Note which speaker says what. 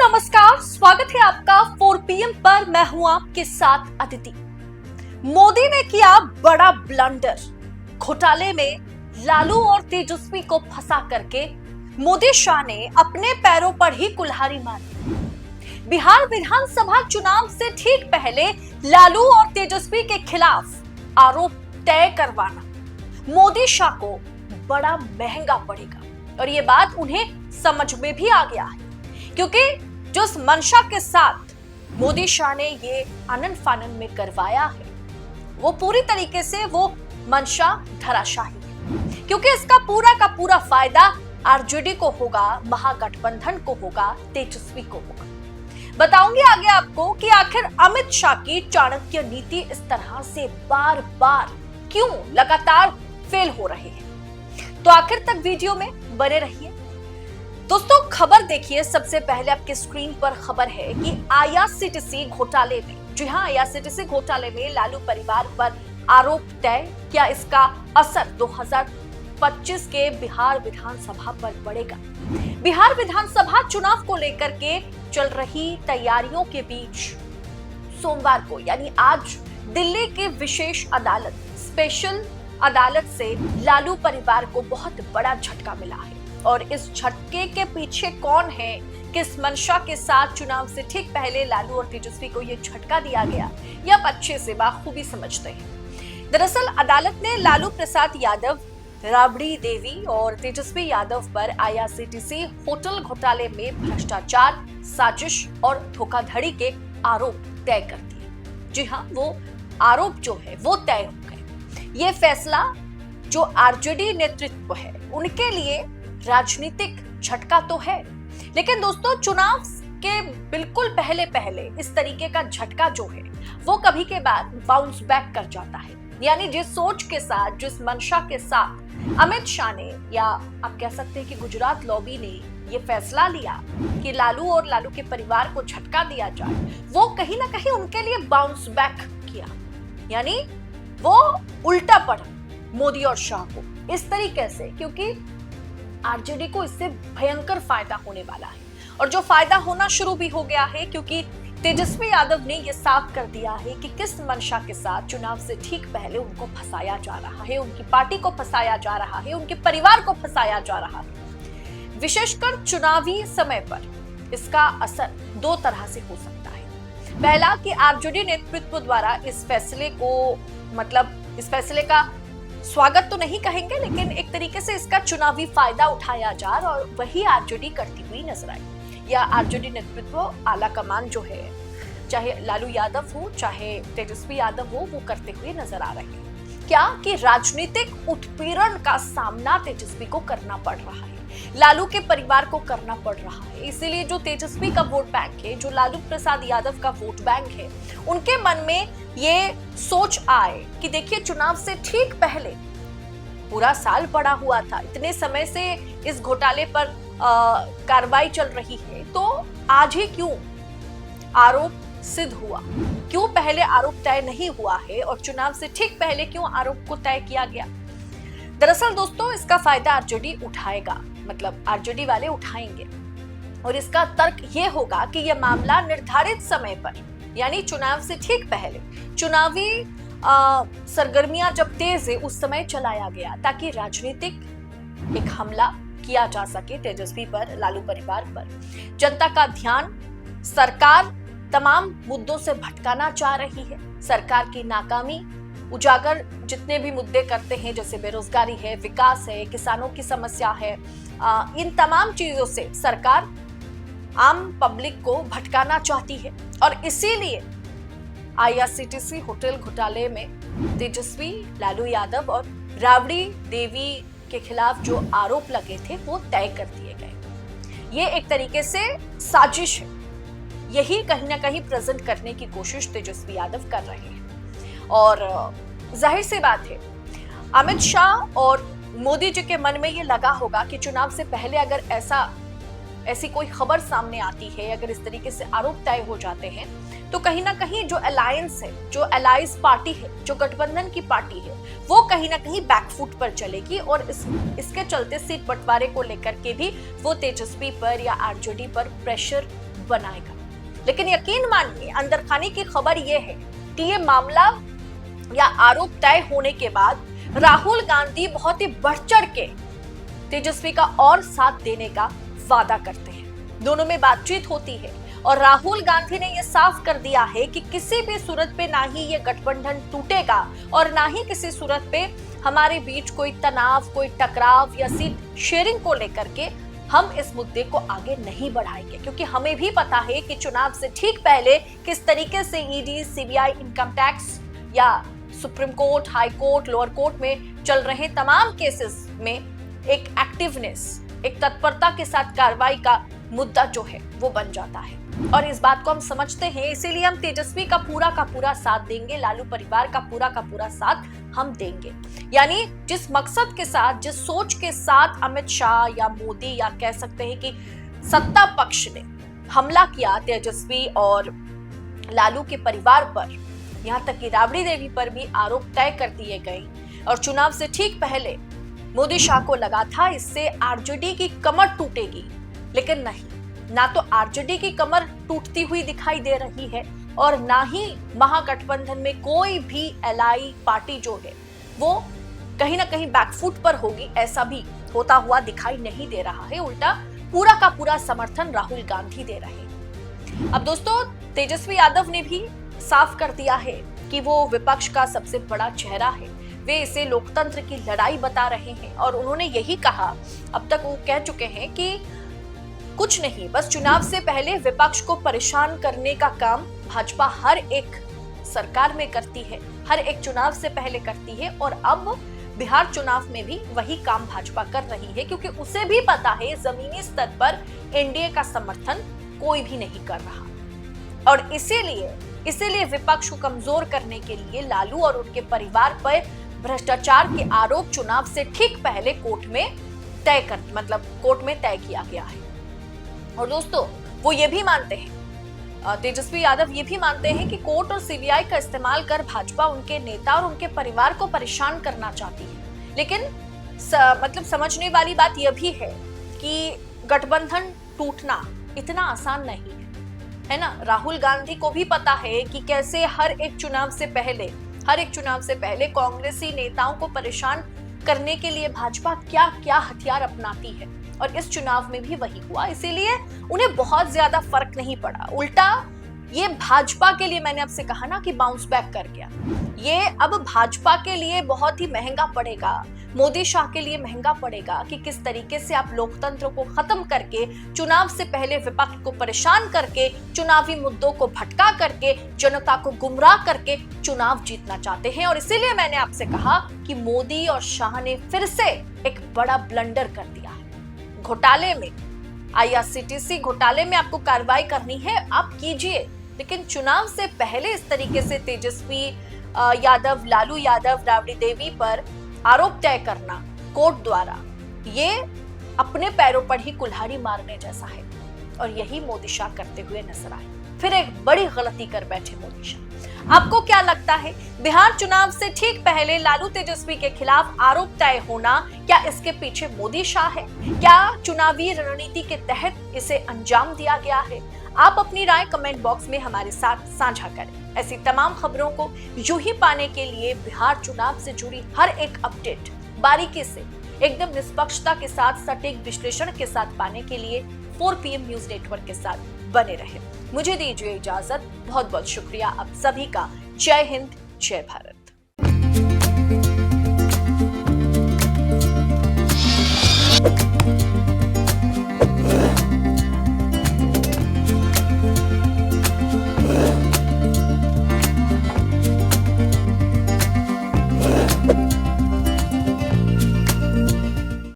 Speaker 1: नमस्कार, स्वागत है आपका 4 PM पर। मैं हूं आपके साथ अदिति। मोदी ने किया बड़ा ब्लंडर। घोटाले में लालू और तेजस्वी को फंसा करके मोदी शाह ने अपने पैरों पर ही कुल्हाड़ी मारी। बिहार विधानसभा चुनाव से ठीक पहले लालू और तेजस्वी के खिलाफ आरोप तय करवाना मोदी शाह को बड़ा महंगा पड़ेगा और ये बात उन्हें समझ में भी आ गया है, क्योंकि जो इस मंशा के साथ मोदी शाह ने ये आनन फानन में करवाया है वो पूरी तरीके से वो मंशा धराशाही है, क्योंकि इसका पूरा का पूरा फायदा आरजेडी को होगा, महागठबंधन को होगा, तेजस्वी को होगा। बताऊंगी आगे आपको कि आखिर अमित शाह की चाणक्य नीति इस तरह से बार बार क्यों लगातार फेल हो रही है। तो आखिर तक वीडियो में बने रहिए। दोस्तों, खबर देखिए। सबसे पहले आपके स्क्रीन पर खबर है कि आईआरसीटीसी घोटाले में, जी हां, आईआरसीटीसी घोटाले में लालू परिवार पर आरोप तय। क्या इसका असर 2025 के बिहार विधानसभा पर पड़ेगा? बिहार विधानसभा चुनाव को लेकर के चल रही तैयारियों के बीच सोमवार को यानी आज दिल्ली की विशेष अदालत, स्पेशल अदालत से लालू परिवार को बहुत बड़ा झटका मिला है। और इस झटके के पीछे कौन है, किस मंशा के साथ चुनाव से ठीक पहले लालू और तेजस्वी को यह झटका दिया गया, यह आप अच्छे से बाखूबी समझते हैं। दरअसल अदालत ने लालू प्रसाद यादव, राबड़ी देवी और तेजस्वी यादव पर आईआरसीटीसी होटल घोटाले में भ्रष्टाचार, साजिश और धोखाधड़ी के आरोप तय कर दिए। जी हाँ, वो आरोप जो है वो तय हो गए। ये फैसला जो आरजेडी नेतृत्व है उनके लिए राजनीतिक झटका तो है, लेकिन दोस्तों चुनाव के बिल्कुल पहले पहले इस तरीके का झटका जो है वो कभी के बाद बाउंस बैक कर जाता है। यानी जिस सोच के साथ, जिस मंशा के साथ अमित शाह ने, या आप कह सकते हैं कि गुजरात लॉबी ने ये फैसला लिया कि लालू और लालू के परिवार को झटका दिया जाए, वो कहीं ना कहीं उनके लिए बाउंस बैक किया। यानी वो उल्टा पड़ा मोदी और शाह को इस तरीके से, क्योंकि आरजेडी को इससे भयंकर फायदा होने वाला है। और जो फायदा होना शुरू भी हो गया है, क्योंकि तेजस्वी यादव ने यह साफ कर दिया है कि किस मंशा के साथ चुनाव से ठीक पहले उनको फंसाया जा रहा है, उनकी पार्टी को फंसाया जा रहा है, उनके परिवार को फंसाया जा रहा है। विशेषकर चुनावी समय पर इसका असर दो तरह से हो सकता है। पहला कि आरजेडी नेतृत्व द्वारा इस फैसले को, मतलब इस फैसले का स्वागत तो नहीं कहेंगे, लेकिन एक तरीके से इसका चुनावी फायदा उठाया जा रहा और वही आरजेडी करती हुई नजर आई, या आरजेडी नेतृत्व आला कमान जो है, चाहे लालू यादव हो चाहे तेजस्वी यादव हो, वो करते हुए नजर आ रहे हैं। क्या कि राजनीतिक उत्पीड़न का सामना तेजस्वी को करना पड़ रहा है, लालू के परिवार को करना पड़ रहा है। इसीलिए जो तेजस्वी का वोट बैंक है, जो लालू प्रसाद यादव का वोट बैंक है, उनके मन में ये सोच आए कि देखिए चुनाव से ठीक पहले पूरा साल पड़ा हुआ था, इतने समय से इस घोटाले पर कार्रवाई चल रही है, तो आज ही क्यों आरोप सिद्ध हुआ, क्यों पहले आरोप तय नहीं हुआ है और चुनाव से ठीक पहले क्यों आरोप को तय किया गया। दरअसल दोस्तों इसका फायदा आरजेडी उठाएगा, मतलब आरजेडी वाले उठाएंगे, और इसका तर्क ये होगा कि यह मामला निर्धारित समय पर, यानी चुनाव से ठीक पहले, चुनावी सरगर्मियां जब तेज है उस समय चलाया गया, ताकि राजनीतिक एक हमला किया जा सके तेजस्वी पर, लालू परिवार पर। जनता का ध्यान सरकार तमाम मुद्दों से भटकाना चाह रही है। सरकार की नाकामी उजागर जितने भी मुद्दे करते हैं, जैसे बेरोजगारी है, विकास है, किसानों की समस्या है, इन तमाम चीजों से सरकार आम पब्लिक को भटकाना चाहती है। और इसीलिए आईआरसीटीसी होटल घोटाले में तेजस्वी, लालू यादव और राबड़ी देवी के खिलाफ जो आरोप लगे थे वो तय कर दिए गए। ये एक तरीके से साजिश है, यही कहीं ना कहीं प्रेजेंट करने की कोशिश तेजस्वी यादव कर रहे हैं। और जाहिर सी बात है, अमित शाह और मोदी जी के मन में ये लगा होगा कि चुनाव से पहले अगर ऐसी कोई खबर सामने आती है, अगर इस तरीके से आरोप तय हो जाते हैं, तो कहीं ना कहीं जो अलायंस है, जो अलाइज पार्टी है, जो गठबंधन की पार्टी है, वो कहीं ना कहीं बैकफुट पर चलेगी। और इसके चलते सीट बंटवारे को लेकर के भी वो तेजस्वी पर या आरजेडी पर प्रेशर बनाएगा। लेकिन यकीन मानिए, अंदर खाने की खबर यह है कि ये मामला या आरोप तय होने के बाद राहुल गांधी बहुत ही बढ़ चढ़ के तेजस्वी का और साथ देने का वादा करते हैं। दोनों में बातचीत होती है और राहुल गांधी ने यह साफ कर दिया है कि किसी भी सूरत पे ना ही ये गठबंधन टूटेगा और ना ही किसी सूरत पे हमारे बीच कोई तनाव, कोई टकराव या सीट शेयरिंग को लेकर के हम इस मुद्दे को आगे नहीं बढ़ाएंगे, क्योंकि हमें भी पता है कि चुनाव से ठीक पहले किस तरीके से ईडी, सीबीआई, इनकम टैक्स या supreme court, high court, lower court में चल रहे तमाम केसेस में एक एक्टिवनेस, एक तत्परता के साथ कार्रवाई का मुद्दा जो है वो बन जाता है। और इस बात को हम समझते हैं, इसीलिए हम तेजस्वी का पूरा साथ देंगे, लालू परिवार का पूरा साथ हम देंगे। यानी जिस मकसद के साथ, जिस सोच के साथ अमित शाह या मोदी या कह सकते हैं कि सत्ता पक्ष ने हमला किया तेजस्वी और लालू के परिवार पर, यहाँ तक कि राबड़ी देवी पर भी आरोप तय कर दिए गए और चुनाव से ठीक पहले मोदी शाह को लगा था इससे आरजेडी की कमर टूटेगी, लेकिन नहीं, ना तो आरजेडी की कमर टूटती हुई दिखाई दे रही है और ना ही महागठबंधन में कोई भी एलआई पार्टी जो है वो कहीं ना कहीं बैकफुट पर होगी, ऐसा भी होता हुआ दिखाई नहीं दे रहा है। उल्टा पूरा का पूरा समर्थन राहुल गांधी दे रहे हैं। अब दोस्तों, तेजस्वी यादव ने भी साफ कर दिया है कि वो विपक्ष का सबसे बड़ा चेहरा है, वे इसे लोकतंत्र की लड़ाई बता रहे हैं और उन्होंने यही कहा, अब तक वो कह चुके हैं कि कुछ नहीं, बस चुनाव से पहले विपक्ष को परेशान करने का काम भाजपा हर एक सरकार में करती है, हर एक चुनाव से पहले करती है और अब बिहार चुनाव में भी वही काम भाजपा कर रही है, क्योंकि उसे भी पता है जमीनी स्तर पर एनडीए का समर्थन कोई भी नहीं कर रहा और इसीलिए विपक्ष को कमजोर करने के लिए लालू और उनके परिवार पर भ्रष्टाचार के आरोप चुनाव से ठीक पहले कोर्ट में तय किया गया है। और दोस्तों, वो ये भी मानते हैं, तेजस्वी यादव ये भी मानते हैं कि कोर्ट और सीबीआई का इस्तेमाल कर भाजपा उनके नेता और उनके परिवार को परेशान करना चाहती है। लेकिन समझने वाली बात यह भी है कि गठबंधन टूटना इतना आसान नहीं है ना। राहुल गांधी को भी पता है कि कैसे हर एक चुनाव से पहले कांग्रेसी नेताओं को परेशान करने के लिए भाजपा क्या क्या हथियार अपनाती है और इस चुनाव में भी वही हुआ। इसीलिए उन्हें बहुत ज्यादा फर्क नहीं पड़ा, उल्टा ये भाजपा के लिए, मैंने आपसे कहा ना कि बाउंस बैक कर गया, ये अब भाजपा के लिए बहुत ही महंगा पड़ेगा, मोदी शाह के लिए महंगा पड़ेगा कि किस तरीके से आप लोकतंत्र को खत्म करके, चुनाव से पहले विपक्ष को परेशान करके, चुनावी मुद्दों को भटका करके, जनता को गुमराह करके चुनाव जीतना चाहते हैं। और इसीलिए मैंने आपसे कहा कि मोदी और शाह ने फिर से एक बड़ा ब्लंडर कर दिया है। घोटाले में, आईआरसीटीसी घोटाले में आपको कार्रवाई करनी है, आप कीजिए, लेकिन चुनाव से पहले इस तरीके से तेजस्वी यादव, लालू यादव, राबड़ी देवी पर आरोप तय करना कोर्ट द्वारा, ये अपने पैरों पर ही कुल्हाड़ी मारने जैसा है और यही मोदी शाह करते हुए नजर आए। फिर एक बड़ी गलती कर बैठे मोदी शाह। आपको क्या लगता है, बिहार चुनाव से ठीक पहले लालू तेजस्वी के खिलाफ आरोप तय होना, क्या इसके पीछे मोदी शाह है? क्या चुनावी रणनीति के तहत इसे अंजाम दिया गया है? आप अपनी राय कमेंट बॉक्स में हमारे साथ साझा करें। ऐसी तमाम खबरों को यूं ही पाने के लिए बिहार चुनाव से जुड़ी हर एक अपडेट बारीकी से, एकदम निष्पक्षता के साथ, सटीक विश्लेषण के साथ पाने के लिए 4 PM न्यूज नेटवर्क के साथ बने रहें। मुझे दीजिए इजाजत, बहुत बहुत शुक्रिया आप सभी का। जय हिंद, जय भारत।